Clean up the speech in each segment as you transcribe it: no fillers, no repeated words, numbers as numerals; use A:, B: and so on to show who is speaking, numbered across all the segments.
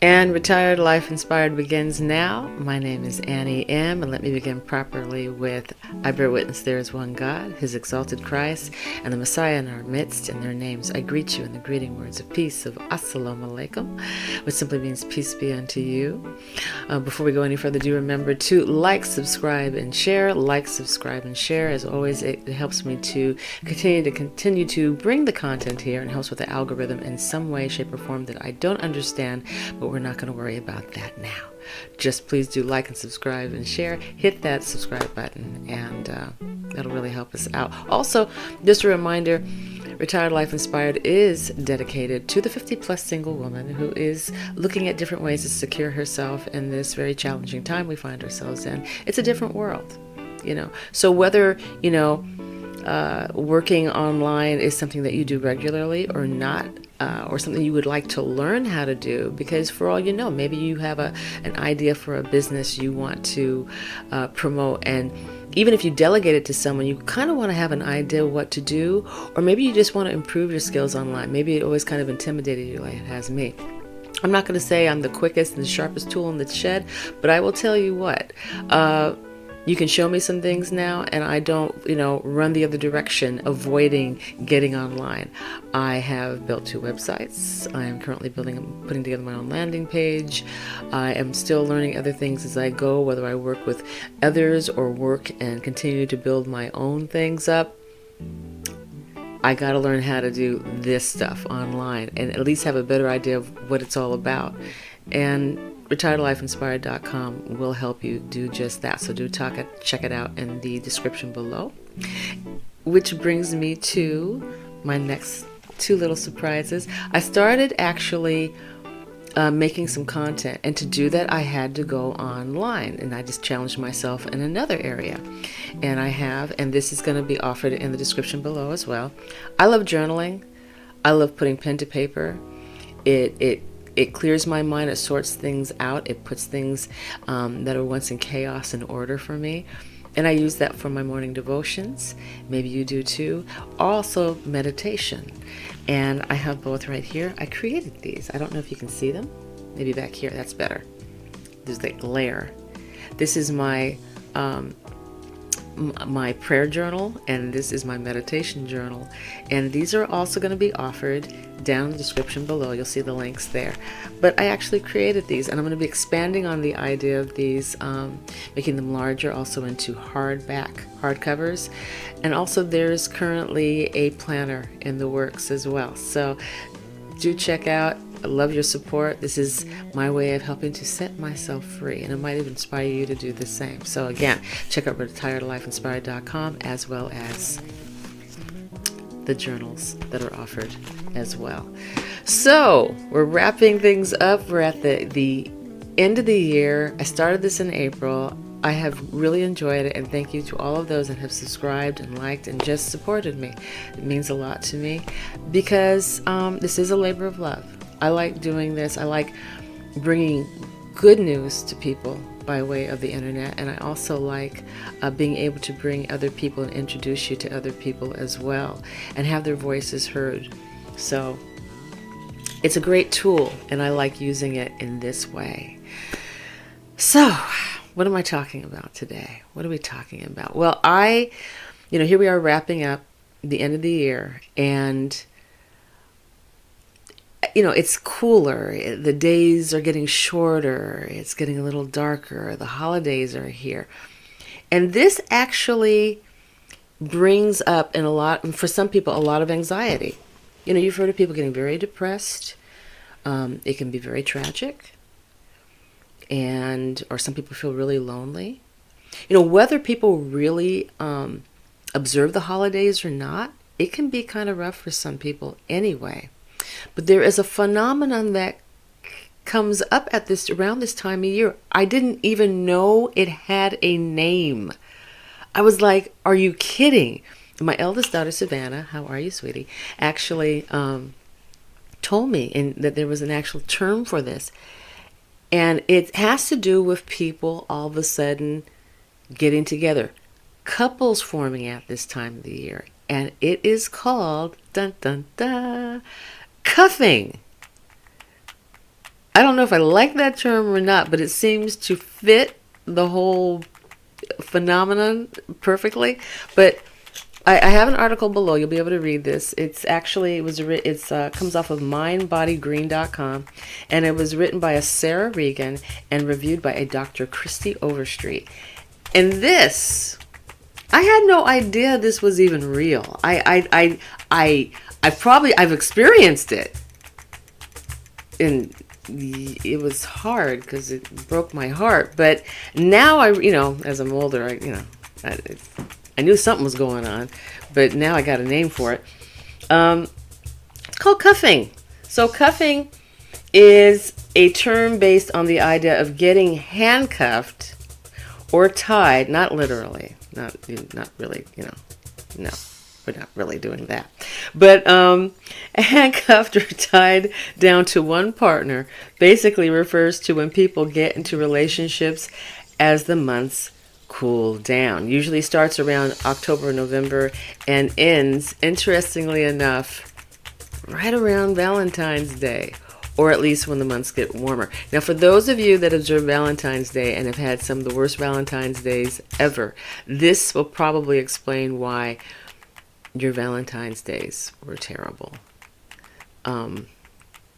A: And Retired Life Inspired begins now. My name is Annie M., and let me begin properly with, I bear witness there is one God, His exalted Christ, and the Messiah in our midst. In their names I greet you in the greeting words of peace of Assalamu alaikum, which simply means peace be unto you. Before we go any further, do remember to like, subscribe, and share. Like, subscribe, and share. As always, it helps me to continue to bring the content here, and helps with the algorithm in some way, shape, or form that I don't understand, but we're not going to worry about that now. Just please do like and subscribe and share. Hit that subscribe button, and that'll really help us out. Also, just a reminder, Retired Life Inspired is dedicated to the 50-plus single woman who is looking at different ways to secure herself in this very challenging time we find ourselves in. It's a different world, So whether, working online is something that you do regularly or not, or something you would like to learn how to do, because for all you know, maybe you have an idea for a business you want to promote, and even if you delegate it to someone, you kind of want to have an idea what to do, or maybe you just want to improve your skills online. Maybe it always kind of intimidated you like it has me. I'm not going to say I'm the quickest and the sharpest tool in the shed, but I will tell you what, you can show me some things now, and I don't, run the other direction, avoiding getting online. I have built 2 websites. I am currently putting together my own landing page. I am still learning other things as I go, whether I work with others or work and continue to build my own things up. I got to learn how to do this stuff online and at least have a better idea of what it's all about. And retiredlifeinspired.com will help you do just that. So do check it out in the description below. Which brings me to my next 2 little surprises. I started actually making some content, and to do that I had to go online, and I just challenged myself in another area, and I have, and this is going to be offered in the description below as well. I love journaling. I love putting pen to paper. It clears my mind. It sorts things out. It puts things that are once in chaos in order for me. And I use that for my morning devotions. Maybe you do too. Also meditation. And I have both right here. I created these. I don't know if you can see them. Maybe back here. That's better. There's that glare. This is my prayer journal, and this is my meditation journal, and these are also going to be offered down in the description below. You'll see the links there, but I actually created these, and I'm going to be expanding on the idea of these, making them larger, also into hardcovers, and also there's currently a planner in the works as well. So do check out. I love your support. This is my way of helping to set myself free, and it might even inspire you to do the same. So again, check out retiredlifeinspired.com, as well as the journals that are offered as well. So we're wrapping things up. We're at the end of the year. I started this in April. I have really enjoyed it, and thank you to all of those that have subscribed and liked and just supported me. It means a lot to me, because this is a labor of love. I like doing this. I like bringing good news to people by way of the internet, and I also like being able to bring other people and introduce you to other people as well, and have their voices heard. So it's a great tool, and I like using it in this way. So what am I talking about today? What are we talking about? Well, here we are wrapping up the end of the year, and it's cooler. The days are getting shorter. It's getting a little darker. The holidays are here. And this actually brings up, for some people, a lot of anxiety. You've heard of people getting very depressed. It can be very tragic. Or some people feel really lonely. Whether people really observe the holidays or not, it can be kind of rough for some people anyway. But there is a phenomenon that comes up around this time of year. I didn't even know it had a name. I was like, are you kidding? My eldest daughter, Savannah, how are you, sweetie, actually told me that there was an actual term for this. And it has to do with people all of a sudden getting together. Couples forming at this time of the year. And it is called, dun dun dun, cuffing. I don't know if I like that term or not, but it seems to fit the whole phenomenon perfectly. But I have an article below. You'll be able to read this. It's actually, it's comes off of mindbodygreen.com, and it was written by a Sarah Regan and reviewed by a Dr. Christy Overstreet. And this, I had no idea this was even real. I've experienced it, and it was hard because it broke my heart. But now as I'm older, I knew something was going on, but now I got a name for it. It's called cuffing. So cuffing is a term based on the idea of getting handcuffed or tied, not literally, not really, no, we're not really doing that. But handcuffed or tied down to one partner basically refers to when people get into relationships as the months cool down. Usually starts around October, November, and ends, interestingly enough, right around Valentine's Day, or at least when the months get warmer. Now, for those of you that observe Valentine's Day and have had some of the worst Valentine's Days ever, this will probably explain why your Valentine's Days were terrible.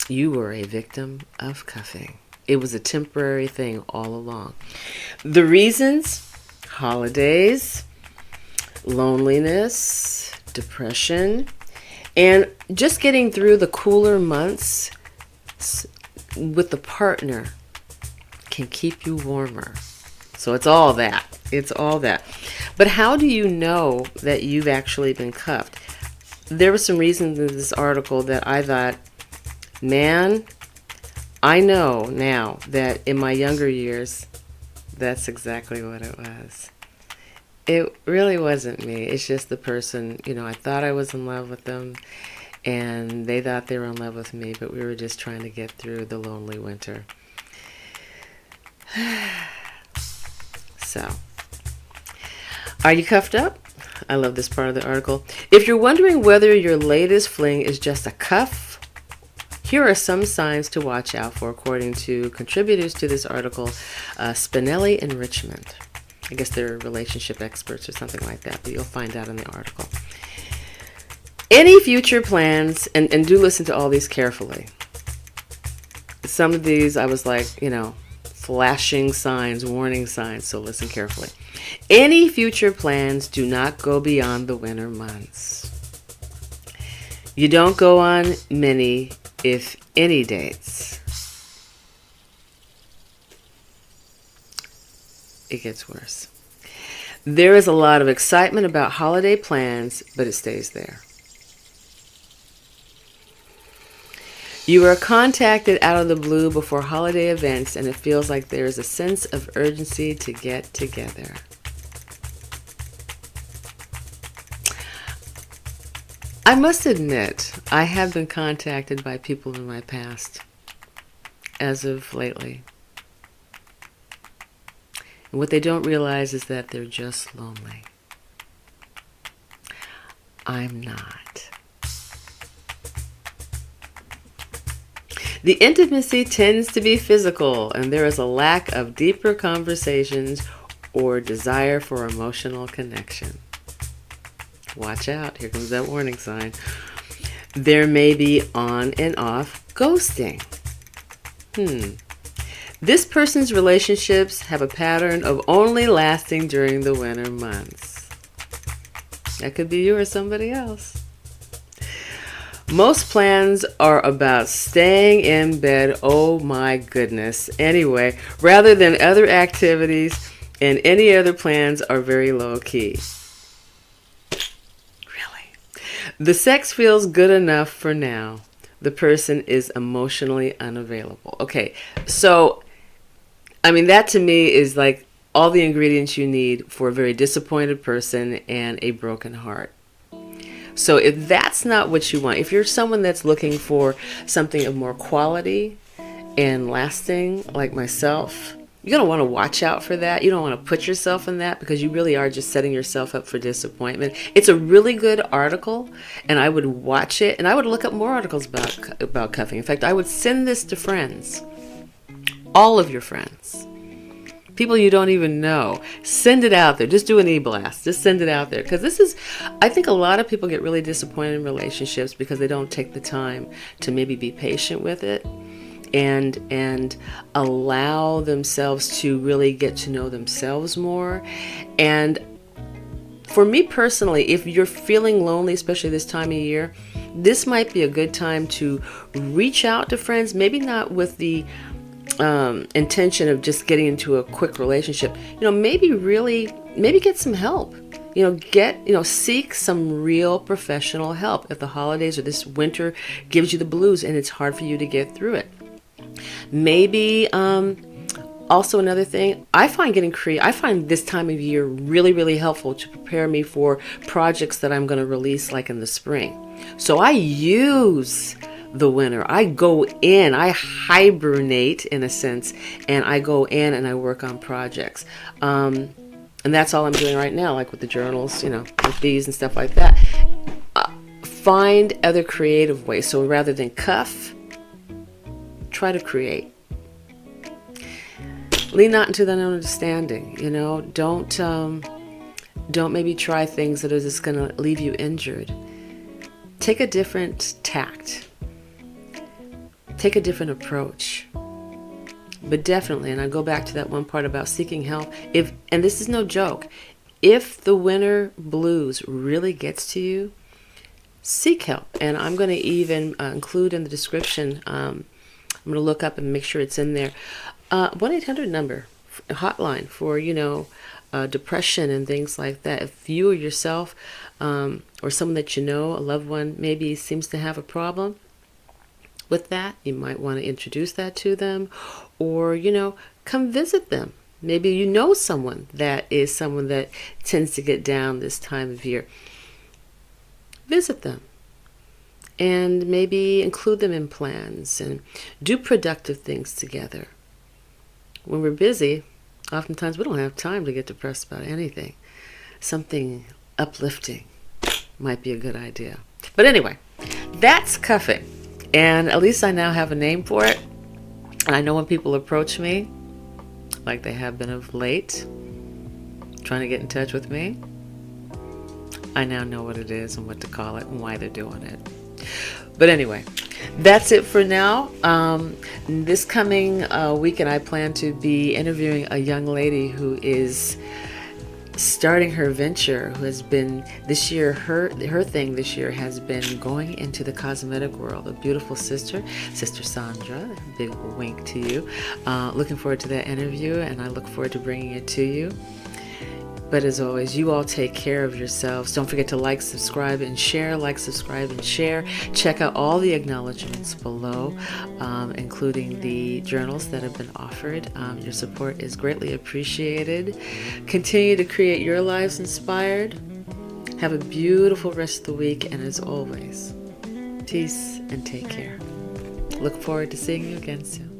A: You were a victim of cuffing. It was a temporary thing all along. The reasons: holidays, loneliness, depression, and just getting through the cooler months with the partner can keep you warmer. So it's all that. It's all that. But how do you know that you've actually been cuffed? There were some reasons in this article that I thought, man, I know now that in my younger years, that's exactly what it was. It really wasn't me. It's just the person, I thought I was in love with them, and they thought they were in love with me, but we were just trying to get through the lonely winter. So, are you cuffed up? I love this part of the article. If you're wondering whether your latest fling is just a cuff, here are some signs to watch out for, according to contributors to this article, Spinelli and Richmond. I guess they're relationship experts or something like that, but you'll find out in the article. Any future plans, and do listen to all these carefully. Some of these I was like, flashing signs, warning signs, so listen carefully. Any future plans do not go beyond the winter months. You don't go on many, if any, dates. It gets worse. There is a lot of excitement about holiday plans, but it stays there. You are contacted out of the blue before holiday events, and it feels like there is a sense of urgency to get together. I must admit, I have been contacted by people in my past, as of lately. And what they don't realize is that they're just lonely. I'm not. The intimacy tends to be physical, and there is a lack of deeper conversations or desire for emotional connection. Watch out, here comes that warning sign. There may be on and off ghosting. This person's relationships have a pattern of only lasting during the winter months. That could be you or somebody else. Most plans are about staying in bed, oh my goodness, anyway, rather than other activities, and any other plans are very low key. Really? The sex feels good enough for now. The person is emotionally unavailable. Okay, so, that to me is like all the ingredients you need for a very disappointed person and a broken heart. So if that's not what you want, if you're someone that's looking for something of more quality and lasting, like myself, you're going to want to watch out for that. You don't want to put yourself in that, because you really are just setting yourself up for disappointment. It's a really good article, and I would watch it, and I would look up more articles about cuffing. In fact, I would send this to friends all of your friends, people you don't even know. Send it out there. Just do an e-blast. Just send it out there. Because I think a lot of people get really disappointed in relationships because they don't take the time to maybe be patient with it and allow themselves to really get to know themselves more. And for me personally, if you're feeling lonely, especially this time of year, this might be a good time to reach out to friends, maybe not with the intention of just getting into a quick relationship. Maybe get some help. Seek some real professional help if the holidays or this winter gives you the blues and it's hard for you to get through it. Maybe also another thing, I find this time of year really, really helpful to prepare me for projects that I'm going to release like in the spring. So I use the winter. I go in, I hibernate in a sense, and I go in and I work on projects. And that's all I'm doing right now, like with the journals, with these and stuff like that. Find other creative ways. So rather than cuff, try to create. Lean not into that understanding. Don't maybe try things that are just going to leave you injured. Take a different tact. Take a different approach. But definitely, and I go back to that one part about seeking help. And this is no joke, if the winter blues really gets to you, seek help. And I'm going to even include in the description, I'm going to look up and make sure it's in there, 1-800 number, hotline for, depression and things like that. If you or yourself or someone that a loved one, maybe seems to have a problem with that, you might want to introduce that to them, or, come visit them. Maybe someone that tends to get down this time of year. Visit them. And maybe include them in plans and do productive things together. When we're busy, oftentimes we don't have time to get depressed about anything. Something uplifting might be a good idea. But anyway, that's cuffing. And at least I now have a name for it. And I know when people approach me, like they have been of late, trying to get in touch with me, I now know what it is and what to call it and why they're doing it. But anyway, that's it for now. This coming weekend, I plan to be interviewing a young lady who is starting her venture, who has been this year, her thing this year has been going into the cosmetic world. A beautiful sister Sandra, big wink to you. Looking forward to that interview, and I look forward to bringing it to you. But as always, you all take care of yourselves. Don't forget to like, subscribe, and share. Like, subscribe, and share. Check out all the acknowledgments below, including the journals that have been offered. Your support is greatly appreciated. Continue to create your lives inspired. Have a beautiful rest of the week. And as always, peace and take care. Look forward to seeing you again soon.